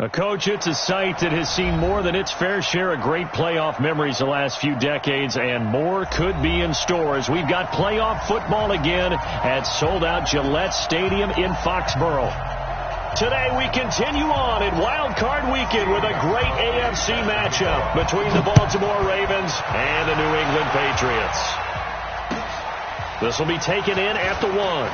Coach, it's a site that has seen more than its fair share of great playoff memories the last few decades, and more could be in store as we've got playoff football again at sold-out Gillette Stadium in Foxborough. Today we continue on in Wild Card Weekend with a great AFC matchup between the Baltimore Ravens and the New England Patriots. This will be taken in at the 1.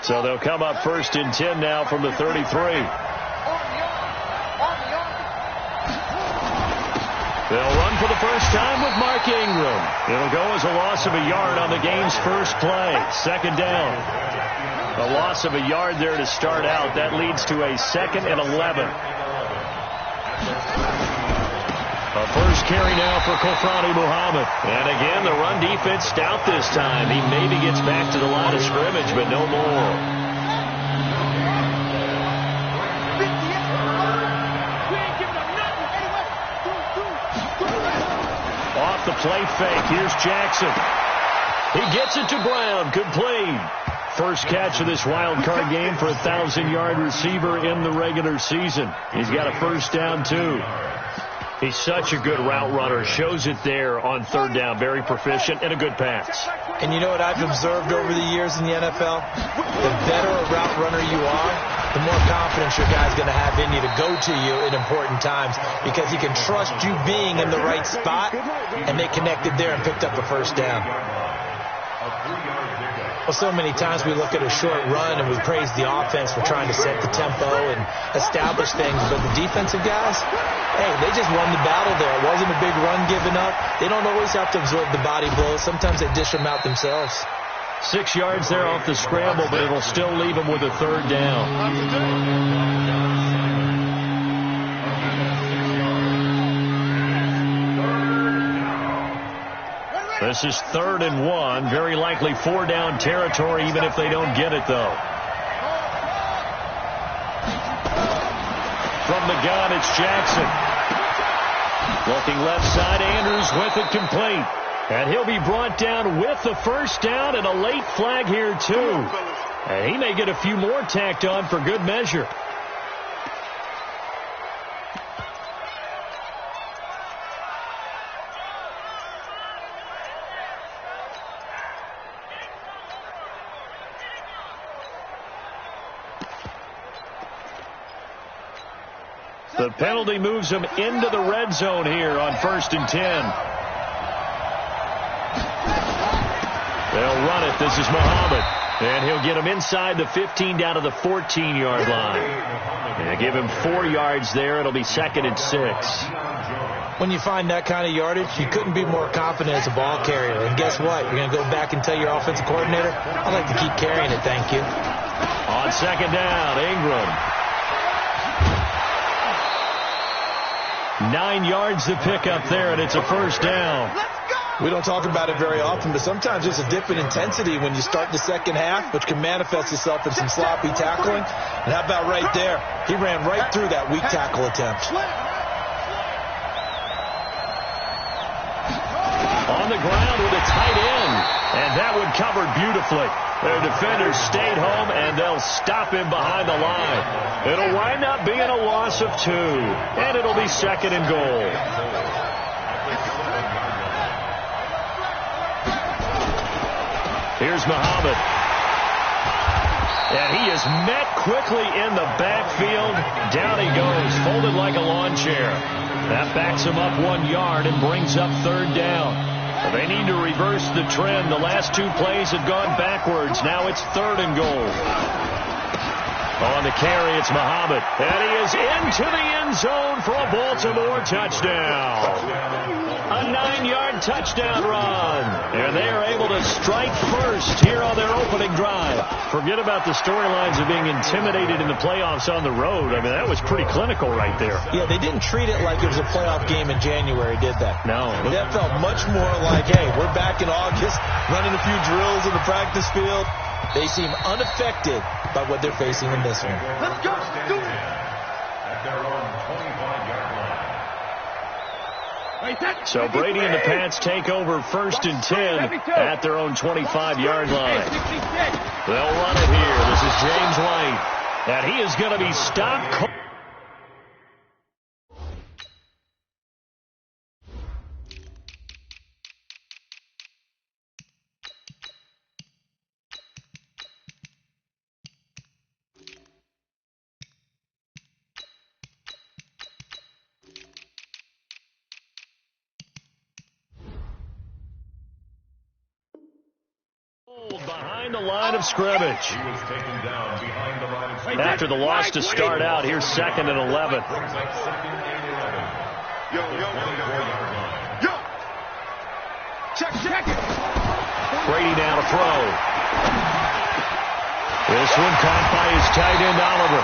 So they'll come up first and 10 now from the 33. They'll run for the first time with Mark Ingram. It'll go as a loss of a yard on the game's first play. Second down. A loss of a yard there to start out. That leads to a 2nd and 11. A first carry now for Kofrani Muhammad. And again, the run defense stout this time. He maybe gets back to the line of scrimmage, but no more. Off the play fake. Here's Jackson. He gets it to Brown. Complete. First catch of this wild card game for a 1,000-yard receiver in the regular season. He's got a first down, too. He's such a good route runner. Shows it there on third down. Very proficient and a good pass. And you know what I've observed over the years in the NFL? The better a route runner you are, the more confidence your guy's going to have in you to go to you in important times because he can trust you being in the right spot, and they connected there and picked up a first down. Well, so many times we look at a short run and we praise the offense for trying to set the tempo and establish things, but the defensive guys, hey, they just won the battle there. It wasn't a big run given up. They don't always have to absorb the body blows. Sometimes they dish them out themselves. 6 yards there off the scramble, but it'll still leave them with a third down. This is 3rd and 1. Very likely 4-down territory, even if they don't get it, though. From the gun, it's Jackson. Looking left side, Andrews with it complete. And he'll be brought down with the first down and a late flag here, too. And he may get a few more tacked on for good measure. The penalty moves him into the red zone here on 1st and 10. They'll run it. This is Muhammad. And he'll get him inside the 15 down to the 14-yard line. And give him 4 yards there. It'll be 2nd and 6. When you find that kind of yardage, you couldn't be more confident as a ball carrier. And guess what? You're going to go back and tell your offensive coordinator, I'd like to keep carrying it, thank you. On 2nd down, Ingram. 9 yards to pick up there, and it's a first down. We don't talk about it very often, but sometimes there's a dip in intensity when you start the second half, which can manifest itself in some sloppy tackling. And how about right there? He ran right through that weak tackle attempt. On the ground with a tight end, and that one covered beautifully. Their defenders stayed home, and they'll stop him behind the line. It'll wind up being a loss of 2, and it'll be 2nd and goal. Here's Muhammad. And he is met quickly in the backfield. Down he goes, folded like a lawn chair. That backs him up 1 yard and brings up 3rd down. They need to reverse the trend. The last 2 plays have gone backwards. Now it's 3rd and goal. On the carry, it's Muhammad. And he is into the end zone for a Baltimore touchdown. A 9-yard touchdown run. And they are able to strike first here on their opening drive. Forget about the storylines of being intimidated in the playoffs on the road. I mean, that was pretty clinical right there. Yeah, they didn't treat it like it was a playoff game in January, did they? No. That felt much more like, hey, we're back in August, running a few drills in the practice field. They seem unaffected by what they're facing in this one. Let's go. At their own 25-yard line. So Brady and the Pats take over 1st and 10 at their own 25-yard line. They'll run it here. This is James White. And he is going to be stopped. Behind the line of scrimmage. He was taken down behind the line of scrimmage. After the loss to start out, here's 2nd and 11. Brings up 2nd and 11. Yo. 24-yard line. Yo. Check it. Brady now to throw. This one caught by his tight end, Oliver.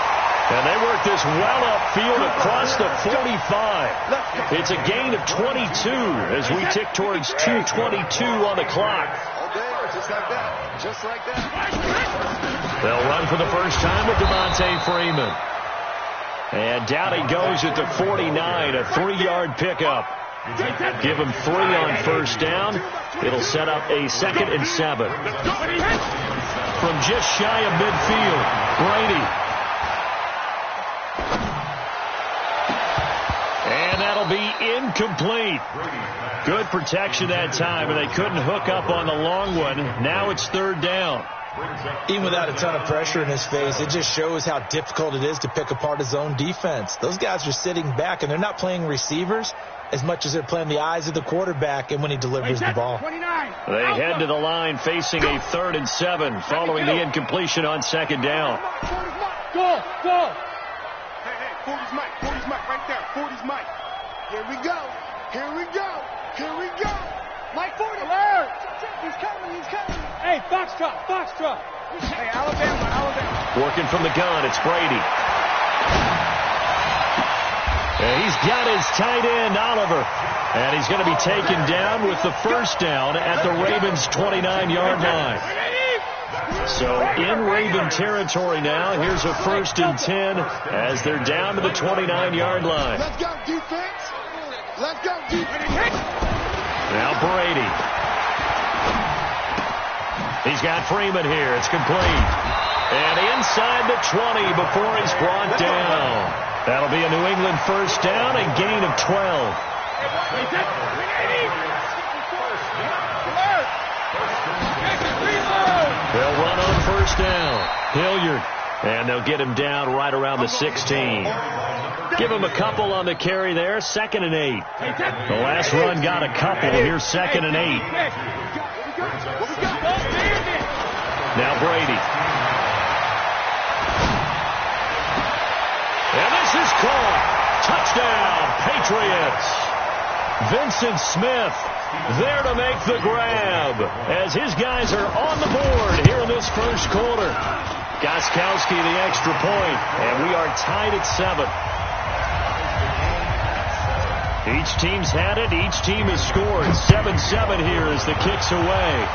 And they work this well upfield across the 45. It's a gain of 22 as we tick towards 2:22 on the clock. Just like that. Just like that. They'll run for the first time with Devontae Freeman. And down he goes at the 49, a 3-yard pickup. Give him 3 on first down. It'll set up a 2nd and 7. From just shy of midfield, Brady. And that'll be incomplete. Good protection that time, and they couldn't hook up on the long one. Now it's 3rd down. Even without a ton of pressure in his face, it just shows how difficult it is to pick apart his own defense. Those guys are sitting back, and they're not playing receivers as much as they're playing the eyes of the quarterback and when he delivers the ball. They head to the line facing a 3rd and 7 following the incompletion on 2nd down. Go. Hey, 40's Mike right there. 40's Mike. Here we go. Mike 40. Alert. He's coming. Hey, Foxtrot. Hey, Alabama. Working from the gun, it's Brady. And he's got his tight end, Oliver. And he's going to be taken down with the first down at the Ravens' 29-yard line. So in Raven territory now. Here's a 1st and 10 as they're down to the 29-yard line. Let's go, defense. Now Brady. He's got Freeman here. It's complete. And inside the 20 before he's brought down. That'll be a New England first down and gain of 12. They'll run on first down. Hilliard. And they'll get him down right around the 16. Give him a couple on the carry there. 2nd and 8. The last run got a couple. Here's 2nd and 8. Now Brady. And this is caught. Touchdown, Patriots. Vincent Smith there to make the grab as his guys are on the board here in this first quarter. Gostkowski the extra point, and we are tied at 7. Each team's had it. Each team has scored. 7-7 here as the kick's away.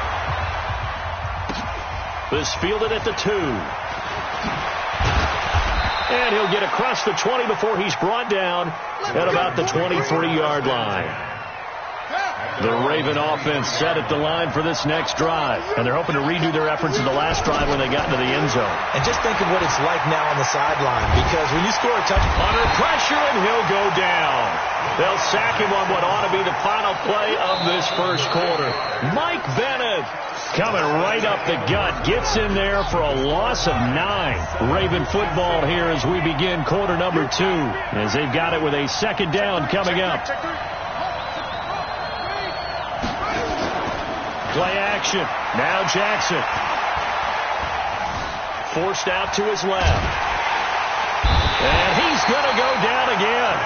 This fielded at the 2. And he'll get across the 20 before he's brought down at about the 23-yard line. The Raven offense set at the line for this next drive. And they're hoping to redo their efforts in the last drive when they got into the end zone. And just think of what it's like now on the sideline, because when you score a touchdown, under pressure, and he'll go down. They'll sack him on what ought to be the final play of this first quarter. Mike Bennett coming right up the gut. Gets in there for a loss of 9. Raven football here as we begin quarter number 2. As they've got it with a 2nd down coming up. Play action. Now Jackson. Forced out to his left. And he's going to go down again.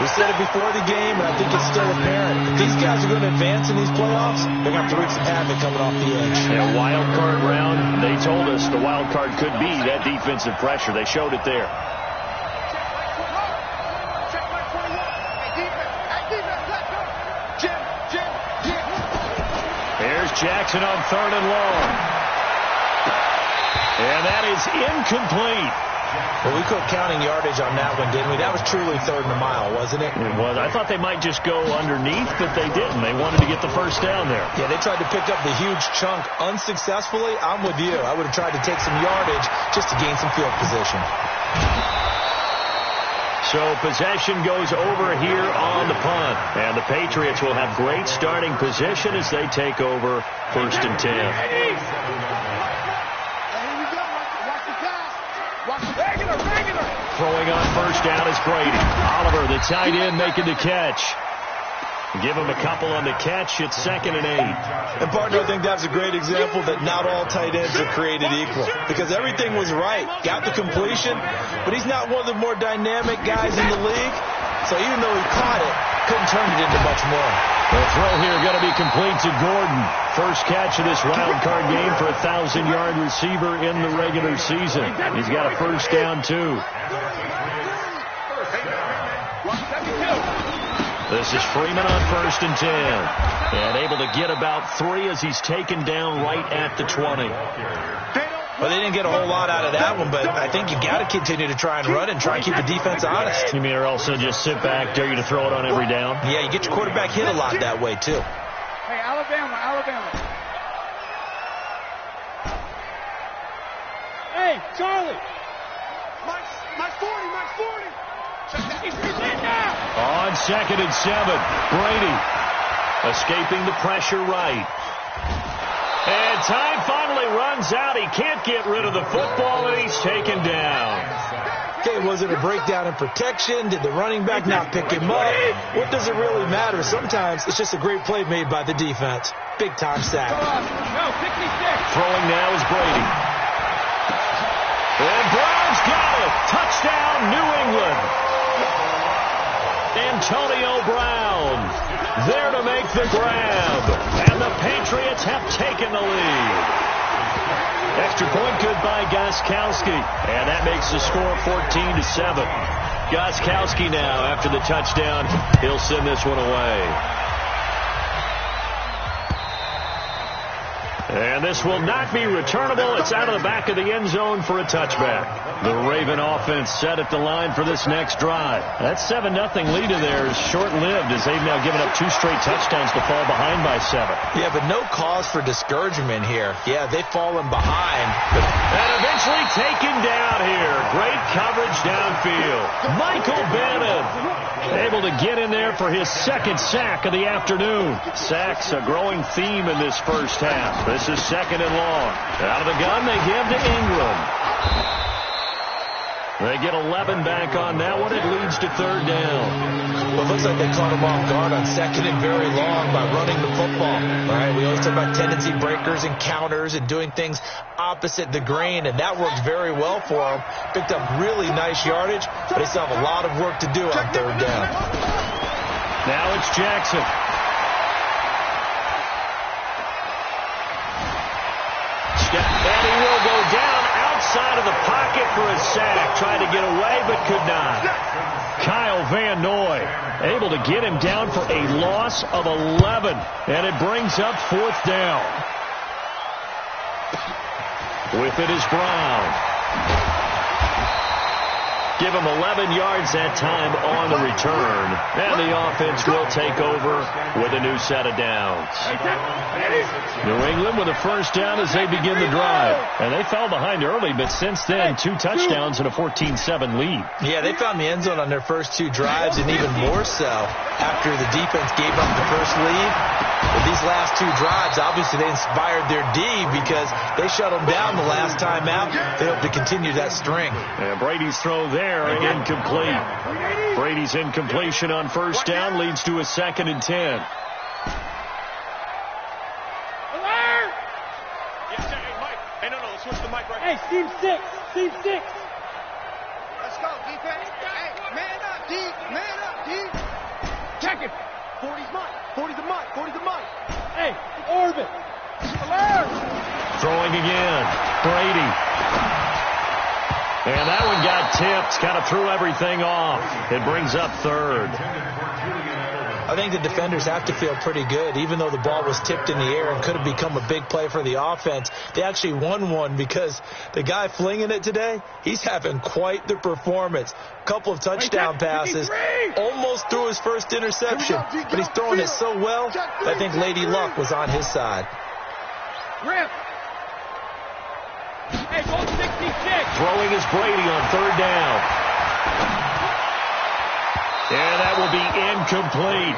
We said it before the game, and I think it's still apparent. If these guys are going to advance in these playoffs, they're going to have to wreak some havoc coming off the edge. Yeah, wild card round. They told us the wild card could be that defensive pressure. They showed it there. Here's Jackson on 3rd and long. And that is incomplete. Well, we quit counting yardage on that one, didn't we? That was truly third and a mile, wasn't it? It was. I thought they might just go underneath, but they didn't. They wanted to get the first down there. Yeah, they tried to pick up the huge chunk unsuccessfully. I'm with you. I would have tried to take some yardage just to gain some field position. So possession goes over here on the punt. And the Patriots will have great starting position as they take over 1st and 10. Throwing on first down is Brady. Oliver, the tight end, making the catch. Give him a couple on the catch. It's 2nd and 8. And, partner, I think that's a great example that not all tight ends are created equal. Because everything was right. Got the completion, but he's not one of the more dynamic guys in the league. So even though he caught it, couldn't turn it into much more. The throw here going to be complete to Gordon. First catch of this wild card game for a 1,000-yard receiver in the regular season. He's got a first down, too. This is Freeman on 1st and 10. And able to get about 3 as he's taken down right at the 20. Well, they didn't get a whole lot out of that one, but I think you got to continue to try and run and try and keep the defense honest. You mean, or also just sit back, dare you to throw it on every down? Yeah, you get your quarterback hit a lot that way, too. Hey, Alabama. Hey, Charlie. Mike 40. On 2nd and 7, Brady escaping the pressure right. And time finally runs out. He can't get rid of the football, and he's taken down. Okay, was it a breakdown in protection? Did the running back not pick him up? What does it really matter? Sometimes it's just a great play made by the defense. Big-time sack. Throwing now is Brady. And Brown's got it. Touchdown, New England. Antonio Brown there to make the grab. And the Patriots have taken the lead. Extra point good by Gostkowski. And that makes the score 14-7. Gostkowski now, after the touchdown, he'll send this one away. And this will not be returnable. It's out of the back of the end zone for a touchback. The Raven offense set at the line for this next drive. That 7-0 lead of theirs short-lived as they've now given up 2 straight touchdowns to fall behind by 7. Yeah, but no cause for discouragement here. Yeah, they've fallen behind. And eventually taken down here. Great coverage downfield. Michael Bannon able to get in there for his 2nd sack of the afternoon. Sacks a growing theme in this first half. This is 2nd and long. Out of the gun, they give to Ingram. They get 11 back on that one. It leads to 3rd down. Well, it looks like they caught him off guard on 2nd and very long by running the football. All right, we always talk about tendency breakers and counters and doing things opposite the grain, and that worked very well for them. Picked up really nice yardage, but they still have a lot of work to do on 3rd down. Now it's Jackson. And he will go down outside of the pocket for a sack. Tried to get away, but could not. Kyle Van Noy able to get him down for a loss of 11. And it brings up 4th down. With it is Brown. Give him 11 yards that time on the return. And the offense will take over with a new set of downs. New England with a first down as they begin the drive. And they fell behind early, but since then, 2 touchdowns and a 14-7 lead. Yeah, they found the end zone on their first 2 drives, and even more so after the defense gave up the first lead. But these last 2 drives, obviously they inspired their D because they shut them down the last time out. They hope to continue that string. And Brady's throw there, incomplete. Brady's incompletion on first down leads to a 2nd and 10. Hey, Steve 6. Let's go, defense. Hey, man up, D. Man up, D. Check it. 40's mine. 40's the mine. 40's the mine. Hey, orbit. Alert. Throwing again. Brady. And that one got tipped. Kind of threw everything off. It brings up 3rd. I think the defenders have to feel pretty good. Even though the ball was tipped in the air and could have become a big play for the offense, they actually won one because the guy flinging it today, he's having quite the performance. A couple of touchdown passes, almost threw his first interception, but he's throwing it so well that I think Lady Luck was on his side. Rip. Hey, go 66. Throwing is Brady on third down. And that will be incomplete.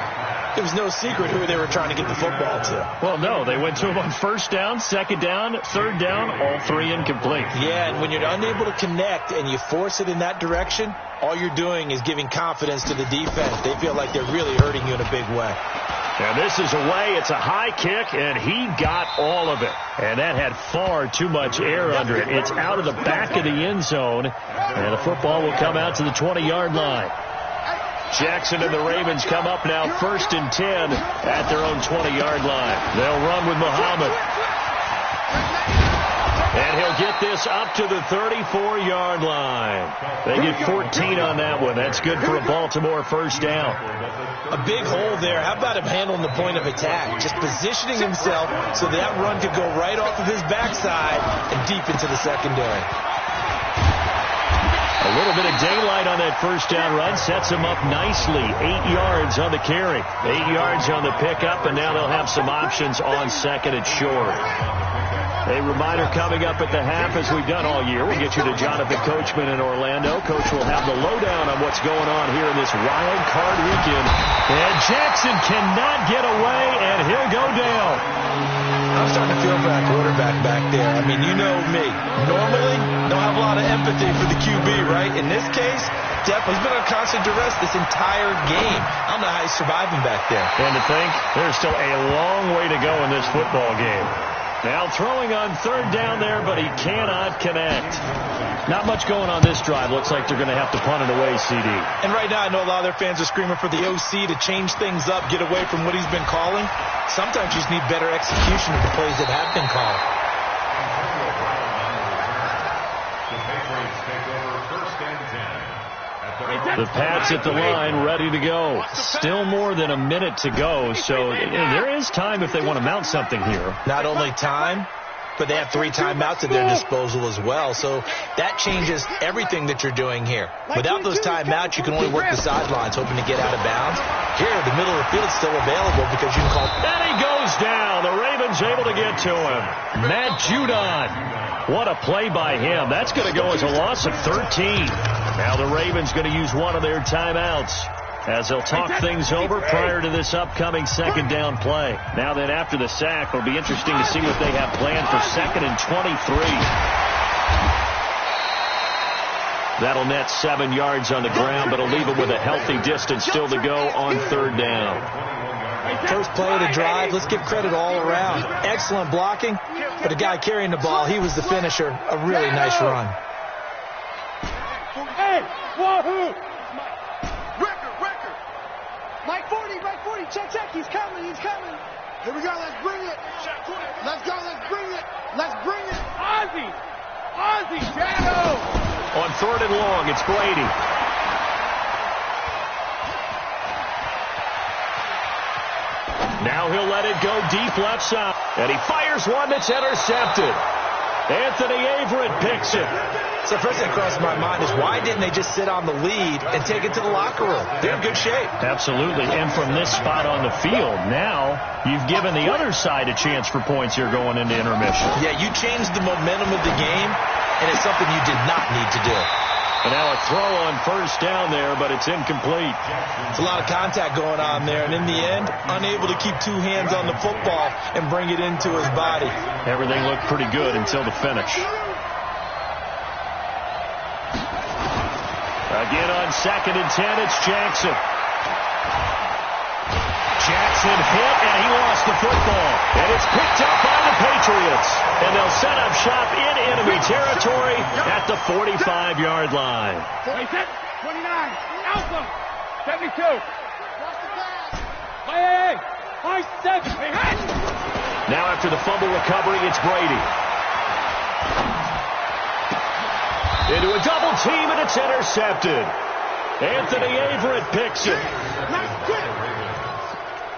There was no secret who they were trying to get the football to. Well, no, they went to him on first down, second down, third down, all three incomplete. Yeah, and when you're unable to connect and you force it in that direction, all you're doing is giving confidence to the defense. They feel like they're really hurting you in a big way. And this is away. It's a high kick, and he got all of it. And that had far too much air under it. It's out of the back of the end zone, and the football will come out to the 20-yard line. Jackson and the Ravens come up now 1st and 10 at their own 20-yard line. They'll run with Muhammad. And he'll get this up to the 34-yard line. They get 14 on that one. That's good for a Baltimore first down. A big hole there. How about him handling the point of attack? Just positioning himself so that run could go right off of his backside and deep into the secondary. A little bit of daylight on that first down run sets him up nicely. 8 yards on the carry. 8 yards on the pickup, and now they'll have some options on second and short. A reminder coming up at the half, as we've done all year. We'll get you to Jonathan Coachman in Orlando. Coach will have the lowdown on what's going on here in this wild card weekend. And Jackson cannot get away, and he'll go down. I'm starting to feel for that quarterback back there. I mean, you know me. Normally, don't have a lot of empathy for the QB, right? In this case, definitely, he's been on constant duress this entire game. I don't know how he's surviving back there. And to think, there's still a long way to go in this football game. Now throwing on third down there, but he cannot connect. Not much going on this drive. Looks like they're going to have to punt it away, CD. And right now, I know a lot of their fans are screaming for the OC to change things up, get away from what he's been calling. Sometimes you just need better execution of the plays that have been called. The Pats at the line, ready to go. Still more than a minute to go, so there is time if they want to mount something here. Not only time, but they have 3 timeouts at their disposal as well, so that changes everything that you're doing here. Without those timeouts, you can only work the sidelines, hoping to get out of bounds. Here, the middle of the field is still available because you can call. And he goes down. The Ravens able to get to him. Matt Judon. What a play by him. That's going to go as a loss of 13. Now the Ravens going to use one of their timeouts as they'll talk things over prior to this upcoming second down play. Now then, after the sack, it'll be interesting to see what they have planned for 2nd and 23. That'll net 7 yards on the ground, but it'll leave it with a healthy distance still to go on third down. First play of the drive, let's give credit all around. Excellent blocking, but the guy carrying the ball, he was the finisher. A really nice run. Hey, wahoo! Record. Mike 40, check, he's coming. Here we go, let's bring it. Let's bring it. Ozzie, Shadow. On 3rd and long, it's Brady. Now he'll let it go deep left side. And he fires one that's intercepted. Anthony Averett picks it. So first thing that crossed my mind is why didn't they just sit on the lead and take it to the locker room? They're in good shape. Absolutely. And from this spot on the field, now you've given the other side a chance for points here going into intermission. Yeah, you changed the momentum of the game, and it's something you did not need to do. And now a throw on first down there, but it's incomplete. It's a lot of contact going on there, and in the end, unable to keep 2 hands on the football and bring it into his body. Everything looked pretty good until the finish. Again on 2nd and 10, it's Jackson. Jackson hit, and he lost the football. And it's picked up by the Patriots. And they'll set up shop in enemy territory at the 45-yard line. 27, 29, Alpha, 72. Hey, 7. Now after the fumble recovery, it's Brady. Into a double team, and it's intercepted. Anthony Averett picks it.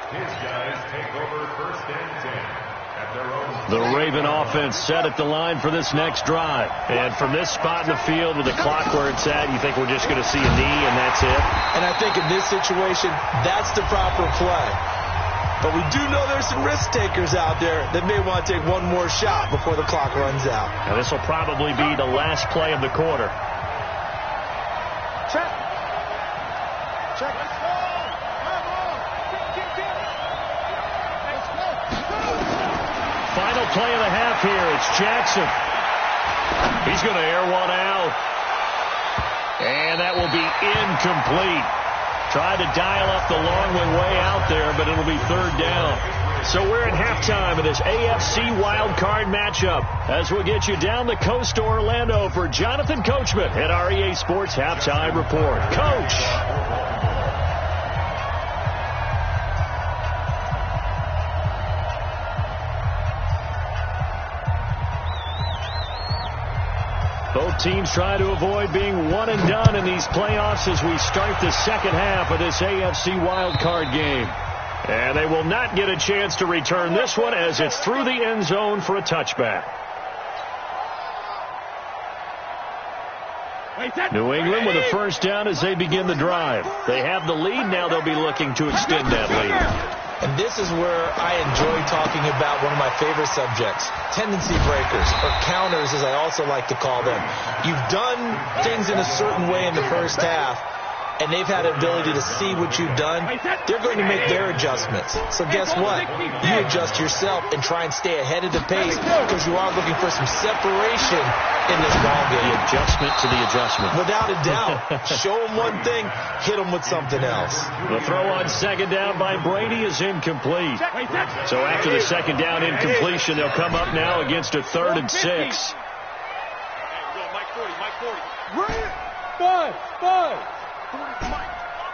His guys take over 1st and 10 at their own. The Raven offense set at the line for this next drive. And from this spot in the field with the clock where it's at, you think we're just going to see a knee and that's it? And I think in this situation, that's the proper play. But we do know there's some risk takers out there that may want to take one more shot before the clock runs out. Now this will probably be the last play of the quarter. Check. Check. Let's go. Final play of the half here. It's Jackson. He's going to air one out. And that will be incomplete. Tried to dial up the long way out there, but it'll be 3rd down. So we're at halftime of this AFC wildcard matchup as we'll get you down the coast to Orlando for Jonathan Coachman at our EA Sports Halftime Report. Coach. Both teams try to avoid being one and done in these playoffs as we start the second half of this AFC wildcard game. And they will not get a chance to return this one as it's through the end zone for a touchback. New England with a 1st down as they begin the drive. They have the lead. Now they'll be looking to extend that lead. And this is where I enjoy talking about one of my favorite subjects, tendency breakers, or counters as I also like to call them. You've done things in a certain way in the first half, and they've had the ability to see what you've done. They're going to make their adjustments. So guess what? You adjust yourself and try and stay ahead of the pace because you are looking for some separation in this ball game. The adjustment to the adjustment. Without a doubt. Show them one thing, hit them with something else. The throw on 2nd down by Brady is incomplete. So after the 2nd down incompletion, they'll come up now against a 3rd and 6. Mike 40, Mike 40. Right. 5. 40's the mic.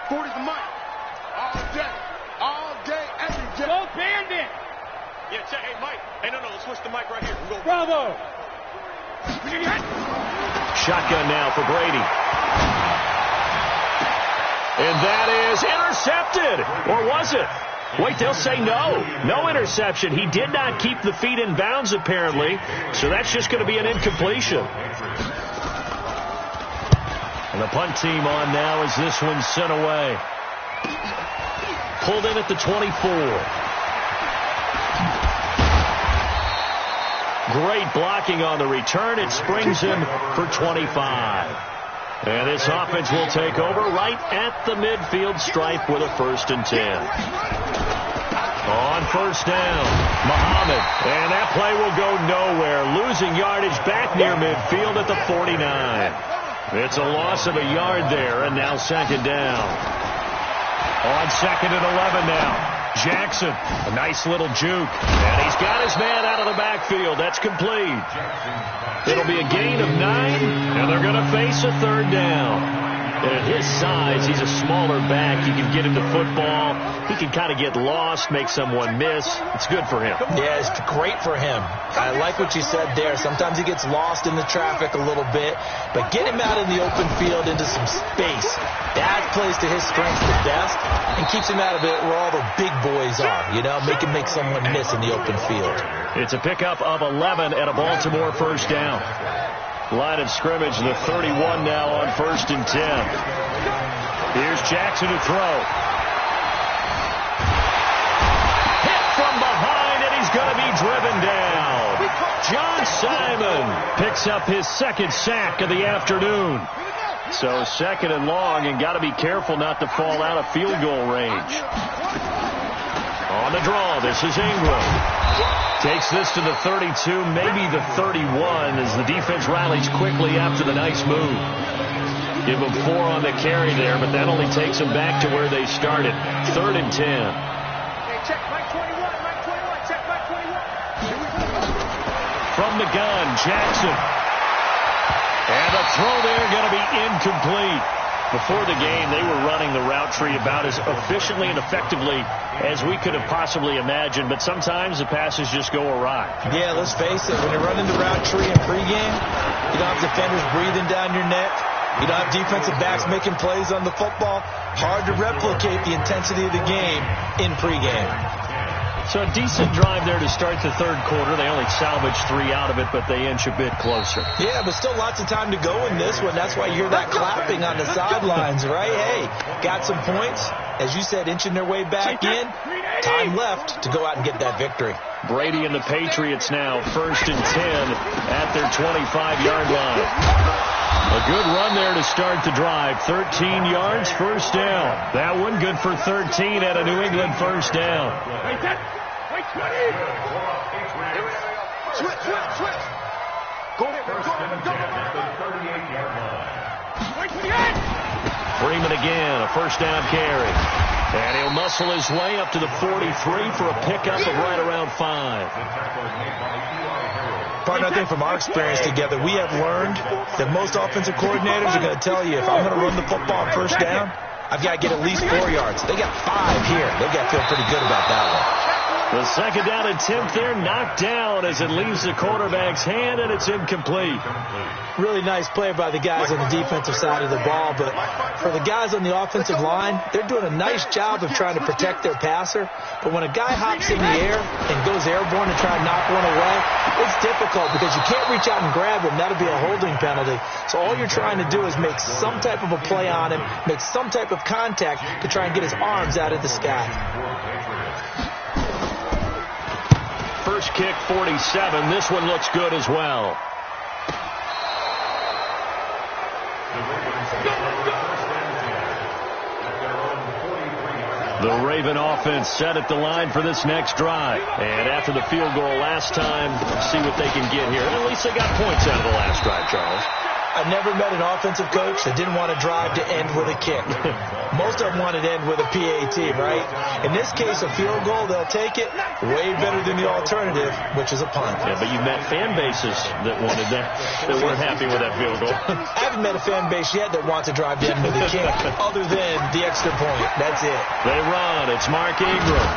40's the mic. All day, every day. Go Bandit. Yeah, check. Hey, Mike. Hey, no, let's switch the mic right here. We'll go. Bravo. Shotgun now for Brady. And that is intercepted. Or was it? Wait, they'll say no. No interception. He did not keep the feet in bounds, apparently. So that's just going to be an incompletion. And the punt team on now as this one's sent away. Pulled in at the 24. Great blocking on the return. It springs him for 25. And this offense will take over right at the midfield stripe with a 1st and 10. On 1st down, Muhammad. And that play will go nowhere. Losing yardage back near midfield at the 49. It's a loss of a yard there, and now 2nd down. On 2nd and 11 now. Jackson, a nice little juke. And he's got his man out of the backfield. That's complete. It'll be a gain of 9, and they're going to face a 3rd down. And at his size, he's a smaller back. You can get him to football. He can kind of get lost, make someone miss. It's good for him. Yeah, it's great for him. I like what you said there. Sometimes he gets lost in the traffic a little bit, but get him out in the open field into some space. That plays to his strengths the best and keeps him out of it where all the big boys are, you know, make someone miss in the open field. It's a pickup of 11 at a Baltimore 1st down. Line of scrimmage, the 31 now on 1st and 10. Here's Jackson to throw. Hit from behind, and he's going to be driven down. John Simon picks up his 2nd sack of the afternoon. So 2nd and long, and got to be careful not to fall out of field goal range. On the draw, this is Ingram. Takes this to the 32, maybe the 31, as the defense rallies quickly after the nice move. Give them 4 on the carry there, but that only takes them back to where they started. 3rd and 10. Hey, check Mike 21, Mike 21, check Mike 21. From the gun, Jackson. And the throw there going to be incomplete. Before the game, they were running the route tree about as efficiently and effectively as we could have possibly imagined, but sometimes the passes just go awry. Yeah, let's face it. When you're running the route tree in pregame, you don't have defenders breathing down your neck. You don't have defensive backs making plays on the football. Hard to replicate the intensity of the game in pregame. So a decent drive there to start the third quarter. They only salvaged 3 out of it, but they inch a bit closer. Yeah, but still lots of time to go in this one. That's why you hear that clapping on the sidelines, right? Hey, got some points. As you said, inching their way back in. Time left to go out and get that victory. Brady and the Patriots now 1st and 10 at their 25-yard line. A good run there to start the drive. 13 yards, first down. That one good for 13 at a New England first down. Wait, 20. Switch. Go ahead, go. 38-yard line. Wait, 28. Freeman again, a first down carry. And he'll muscle his way up to the 43 for a pickup of right around 5. Partner, I think from our experience together, we have learned that most offensive coordinators are going to tell you, if I'm going to run the football on first down, I've got to get at least 4 yards. They got 5 here. They've got to feel pretty good about that one. The second down attempt there knocked down as it leaves the quarterback's hand, and it's incomplete. Really nice play by the guys on the defensive side of the ball, but for the guys on the offensive line, they're doing a nice job of trying to protect their passer. But when a guy hops in the air and goes airborne to try and knock one away, it's difficult because you can't reach out and grab him. That'll be a holding penalty. So all you're trying to do is make some type of a play on him, make some type of contact to try and get his arms out of the sky. First kick, 47. This one looks good as well. The Raven offense set at the line for this next drive. And after the field goal last time, let's see what they can get here. At least they got points out of the last drive, Charles. I've never met an offensive coach that didn't want to drive to end with a kick. Most of them want to end with a PAT, right? In this case, a field goal, they'll take it. Way better than the alternative, which is a punt. Yeah, but you've met fan bases that wanted that weren't happy with that field goal. I haven't met a fan base yet that wants to drive to end with a kick, other than the extra point. That's it. They run. It's Mark Ingram.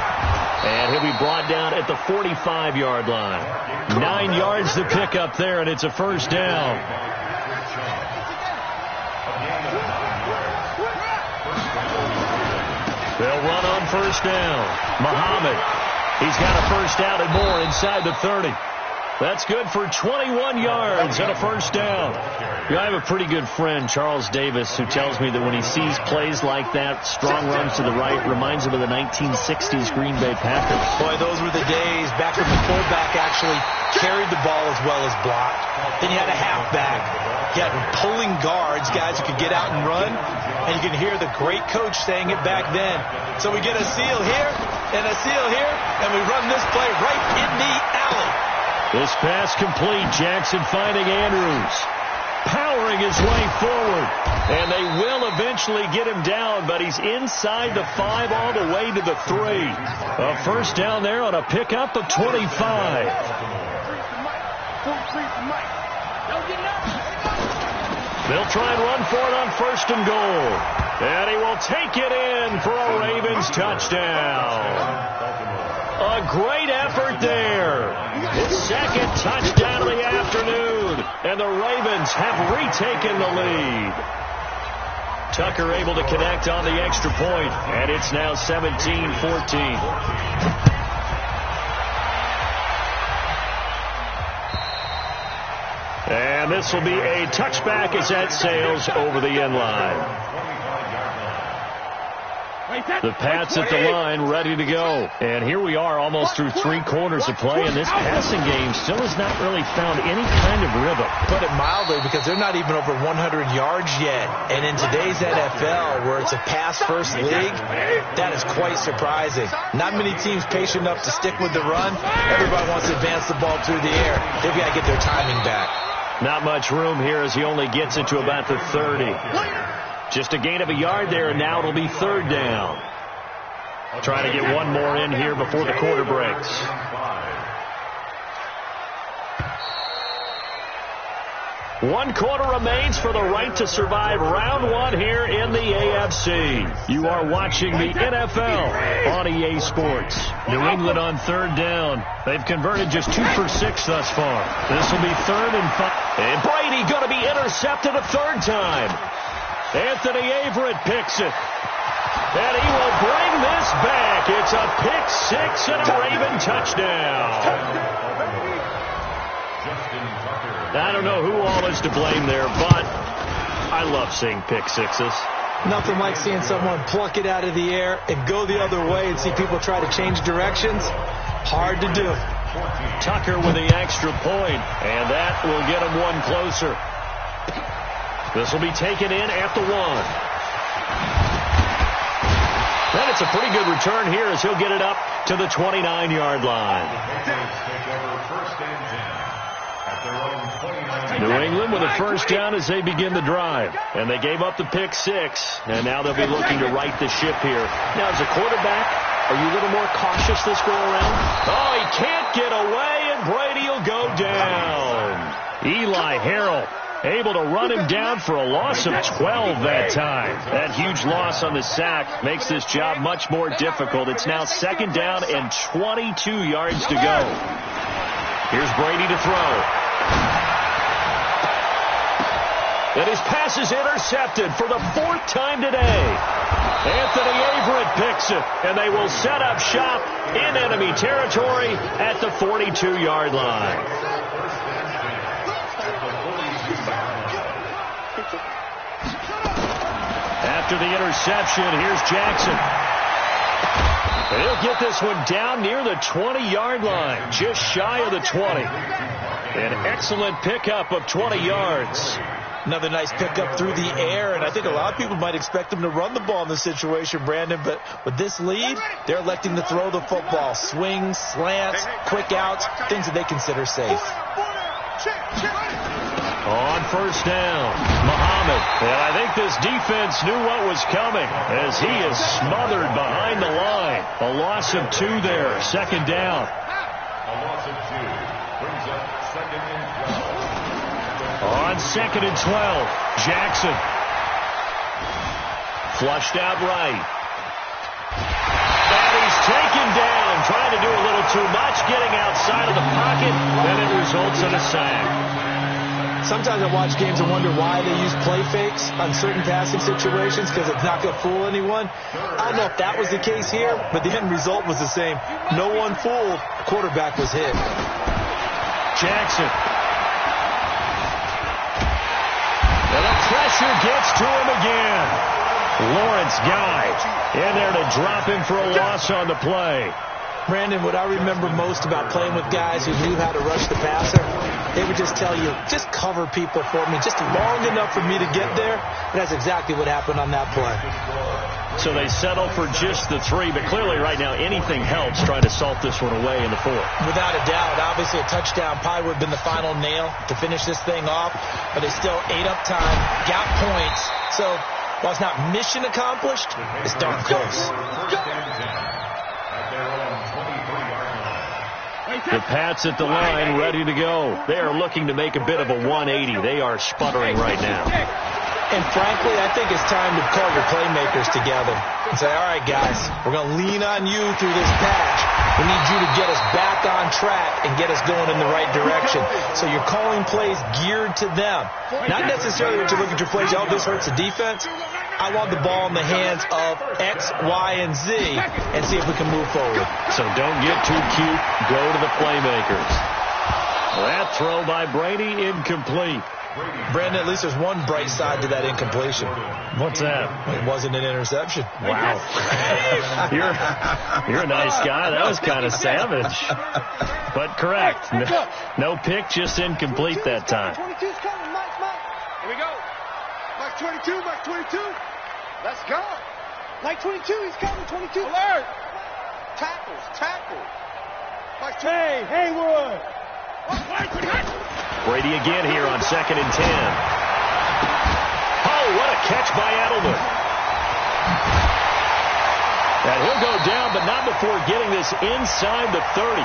And he'll be brought down at the 45-yard line. 9 yards to pick up there, and it's a first down. They'll run on first down. Muhammad. He's got a first down and more inside the 30. That's good for 21 yards and a first down. I have a pretty good friend, Charles Davis, who tells me that when he sees plays like that, strong runs to the right, reminds him of the 1960s Green Bay Packers. Boy, those were the days back when the fullback actually carried the ball as well as blocked. Then you had a halfback. You had pulling guards, guys who could get out and run. And you can hear the great coach saying it back then. So we get a seal here and a seal here, and we run this play right in the alley. This pass complete. Jackson finding Andrews. Powering his way forward. And they will eventually get him down, but he's inside the 5 all the way to the 3. A first down there on a pickup of 25. They'll try and run for it on first and goal. And he will take it in for a Ravens touchdown. A great effort there. His second touchdown of the afternoon. And the Ravens have retaken the lead. Tucker able to connect on the extra point. And it's now 17-14. And this will be a touchback as that sails over the end line. The Pats at the line, ready to go. And here we are almost through 3 quarters of play, and this passing game still has not really found any kind of rhythm. Put it mildly, because they're not even over 100 yards yet. And in today's NFL, where it's a pass-first league, that is quite surprising. Not many teams patient enough to stick with the run. Everybody wants to advance the ball through the air. They've got to get their timing back. Not much room here as he only gets it to about the 30. Just a gain of a yard there, and now it'll be third down. Trying to get one more in here before the quarter breaks. 4 1 quarter remains for the right to survive round 1 here in the AFC. You are watching the NFL on EA Sports. New England on 3rd down. They've converted just 2 for 6 thus far. This will be 3rd and 5. And Brady going to be intercepted a 3rd time. Anthony Averett picks it. And he will bring this back. It's a pick 6 and a Raven touchdown. I don't know who all is to blame there, but I love seeing pick sixes. Nothing like seeing someone pluck it out of the air and go the other way and see people try to change directions. Hard to do. Tucker with the extra point, and that will get him 1 closer. This will be taken in at the 1. Then it's a pretty good return here as he'll get it up to the 29-yard line. New England with a 1st down as they begin the drive. And they gave up the pick 6, and now they'll be looking to right the ship here. Now, as a quarterback, are you a little more cautious this go around? Oh, he can't get away, and Brady will go down. Eli Harrell able to run him down for a loss of 12 that time. That huge loss on the sack makes this job much more difficult. It's now 2nd down and 22 yards to go. Here's Brady to throw. And his pass is intercepted for the 4th time today. Anthony Averett picks it, and they will set up shop in enemy territory at the 42-yard line. After the interception, here's Jackson. He'll get this one down near the 20-yard line, just shy of the 20. An excellent pickup of 20 yards. Another nice pickup through the air, and I think a lot of people might expect them to run the ball in this situation, Brandon, but with this lead, they're electing to throw the football. Swings, slants, quick outs, things that they consider safe. On 1st down, Muhammad. And I think this defense knew what was coming as he is smothered behind the line. A loss of 2 there, 2nd down. A loss of 2 brings up 2nd and 12. On 2nd and 12, Jackson. Flushed out right. And he's taken down, trying to do a little too much, getting outside of the pocket, and it results in a sack. Sometimes I watch games and wonder why they use play fakes on certain passing situations because it's not going to fool anyone. I don't know if that was the case here, but the end result was the same. No one fooled. The quarterback was hit. Jackson. And the pressure gets to him again. Lawrence Guy in there to drop him for a loss on the play. Brandon, what I remember most about playing with guys who knew how to rush the passer, they would just tell you, just cover people for me, just long enough for me to get there. And that's exactly what happened on that play. So they settle for just the 3, but clearly right now anything helps trying to salt this one away in the 4th. Without a doubt, obviously a touchdown probably would have been the final nail to finish this thing off, but they still ate up time, got points. So while it's not mission accomplished, it's darn close. The Pats at the line, ready to go. They are looking to make a bit of a 180. They are sputtering right now. And frankly, I think it's time to call your playmakers together and say, all right, guys, we're going to lean on you through this patch. We need you to get us back on track and get us going in the right direction. So you're calling plays geared to them. Not necessarily that you look at your plays, oh, this hurts the defense. I want the ball in the hands of X, Y, and Z and see if we can move forward. So don't get too cute. Go to the playmakers. That throw by Brady incomplete. Brandon, at least there's one bright side to that incompletion. What's that? It wasn't an interception. Wow. You're a nice guy. That was kind of savage. But correct. No pick, just incomplete that time. 22's coming, Mike. Here we go. Mike 22, Mike 22. Let's go. Mike 22, he's coming, 22. Alert. Tackle. Mike 22. Hey, Haywood. Brady again here on 2nd and 10. Oh, what a catch by Edelman. And he'll go down, but not before getting this inside the 30.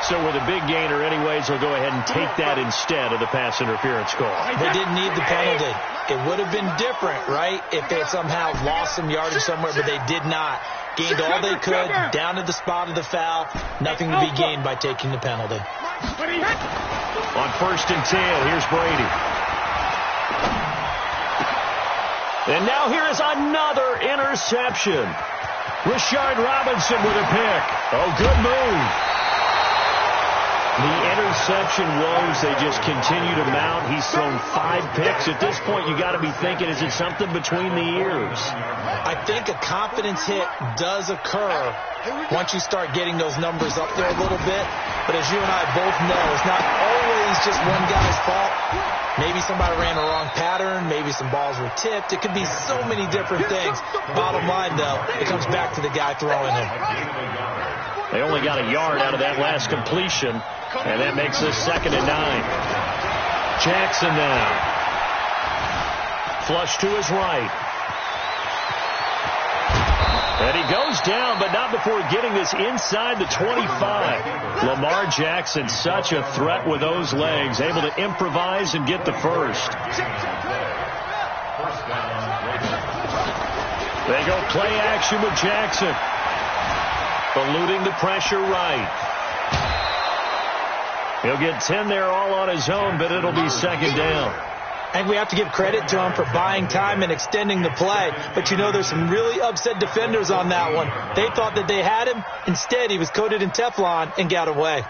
So with a big gainer anyways, they'll go ahead and take that instead of the pass interference call. They didn't need the penalty. It would have been different, right, if they had somehow lost some yardage somewhere, but they did not. Gained all they could, down to the spot of the foul. Nothing to be gained by taking the penalty. On 1st and 10, here's Brady. And now here is another interception. Rashard Robinson with a pick. Oh, good move. The interception woes, they just continue to mount. He's thrown 5 picks. At this point, you got to be thinking, is it something between the ears? I think a confidence hit does occur once you start getting those numbers up there a little bit. But as you and I both know, it's not always just one guy's fault. Maybe somebody ran a wrong pattern. Maybe some balls were tipped. It could be so many different things. Bottom line, though, it comes back to the guy throwing it. They only got a yard out of that last completion, and that makes this 2nd and 9. Jackson now. Flush to his right. And he goes down, but not before getting this inside the 25. Lamar Jackson, such a threat with those legs, able to improvise and get the first. They go play action with Jackson. Eluding the pressure right. He'll get 10 there all on his own, but it'll be 2nd down. I think we have to give credit to him for buying time and extending the play. But, you know, there's some really upset defenders on that one. They thought that they had him. Instead, he was coated in Teflon and got away.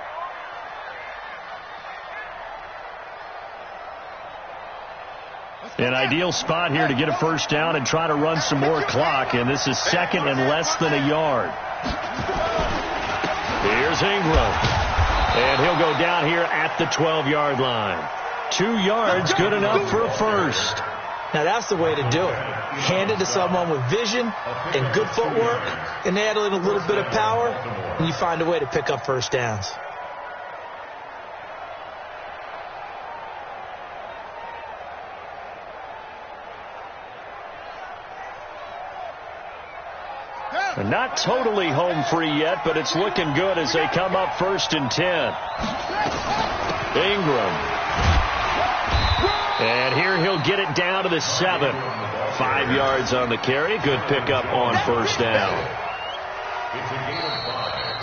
An ideal spot here to get a first down and try to run some more clock. And this is 2nd and less than a yard. Here's Ingram. And he'll go down here at the 12-yard line. 2 yards, good enough for a first. Now, that's the way to do it. Hand it to someone with vision and good footwork, and add in a little bit of power, and you find a way to pick up first downs. Not totally home free yet, but it's looking good as they come up 1st and 10. Ingram. And here he'll get it down to the 7. 5 yards on the carry. Good pickup on first down.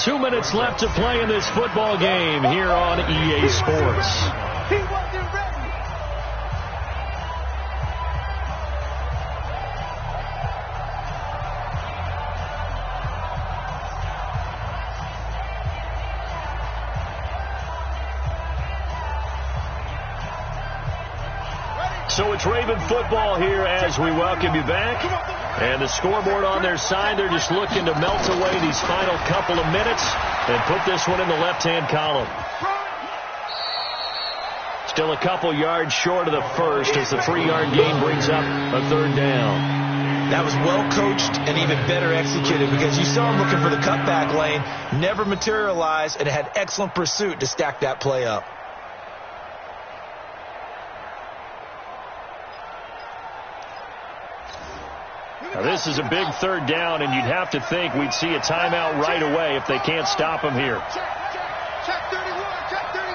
2 minutes left to play in this football game here on EA Sports. So it's Raven football here as we welcome you back. And the scoreboard on their side, they're just looking to melt away these final couple of minutes and put this one in the left-hand column. Still a couple yards short of the first as the 3-yard gain brings up a 3rd down. That was well coached and even better executed because you saw him looking for the cutback lane, never materialized, and had excellent pursuit to stack that play up. Now this is a big 3rd down, and you'd have to think we'd see a timeout right away if they can't stop him here. Check 31, check 31.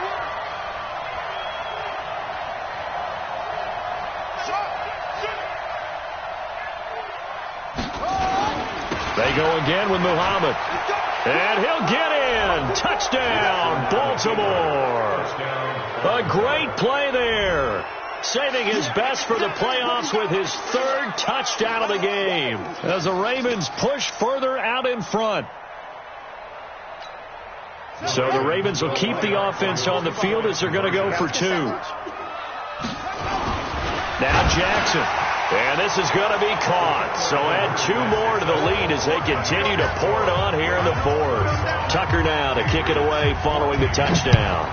They go again with Muhammad. And he'll get in. Touchdown, Baltimore. A great play there. Saving his best for the playoffs with his 3rd touchdown of the game as the Ravens push further out in front. So the Ravens will keep the offense on the field as they're going to go for 2. Now Jackson. And this is going to be caught. So add 2 more to the lead as they continue to pour it on here in the 4th. Tucker now to kick it away following the touchdown.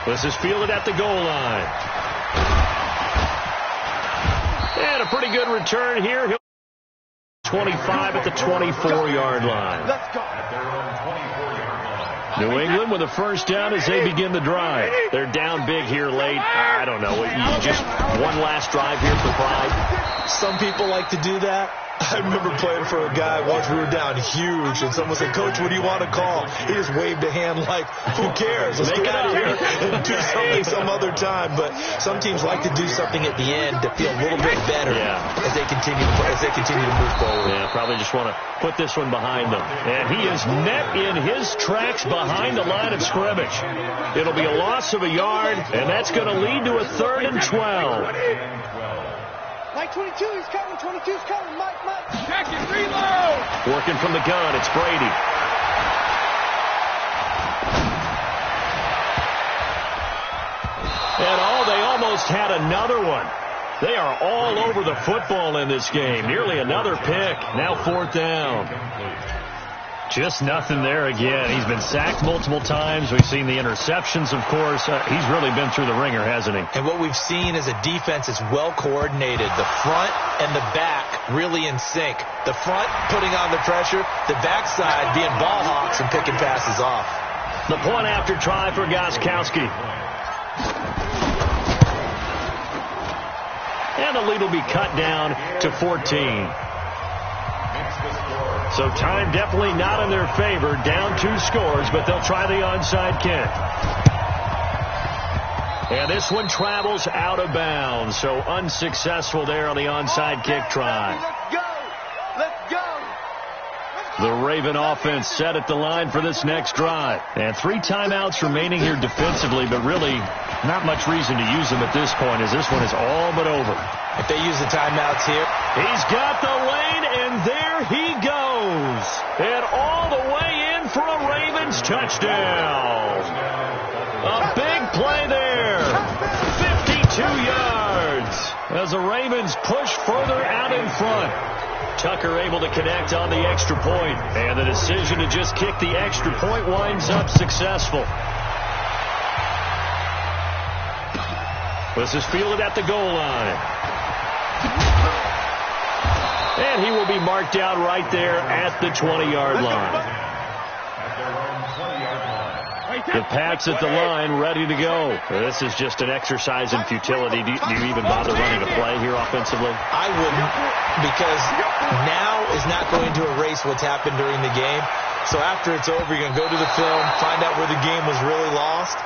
This is fielded at the goal line. And a pretty good return here. 25 at the 24-yard line. Let's go. New England with a first down as they begin the drive. They're down big here late. I don't know. You just one last drive here for pride. Some people like to do that. I remember playing for a guy once. We were down huge, and someone said, "Coach, what do you want to call?" He just waved a hand like, "Who cares? Let's get out of here and do something some other time." But some teams like to do something at the end to feel a little bit better as they continue to move forward. Yeah, probably just want to put this one behind them. And he is met in his tracks behind the line of scrimmage. It'll be a loss of a yard, and that's going to lead to a 3rd and 12. Mike 22, he's coming. 22's coming. Mike. Check it, reload. Working from the gun, it's Brady. And they almost had another one. They are all over the football in this game. Nearly another pick. Now 4th down. Just nothing there again. He's been sacked multiple times. We've seen the interceptions, of course. He's really been through the ringer, hasn't he? And what we've seen is a defense is well coordinated. The front and the back really in sync. The front putting on the pressure, the backside being ball hawks and picking passes off. The point after try for Gostkowski. And the lead will be cut down to 14. So time definitely not in their favor. Down 2 scores, but they'll try the onside kick. And this one travels out of bounds. So unsuccessful there on the onside kick try. Let's go. The Raven offense set at the line for this next drive. And 3 timeouts remaining here defensively, but really not much reason to use them at this point, as this one is all but over. If they use the timeouts here. He's got the lane, and there he goes. And all the way in for a Ravens touchdown. A big play there. 52 yards as the Ravens push further out in front. Tucker able to connect on the extra point, and the decision to just kick the extra point winds up successful. This is fielded at the goal line. And he will be marked out right there at the 20-yard line. The Pats at the line, ready to go. This is just an exercise in futility. Do you even bother running a play here offensively? I wouldn't, because now is not going to erase what's happened during the game. So after it's over, you're going to go to the film, find out where the game was really lost.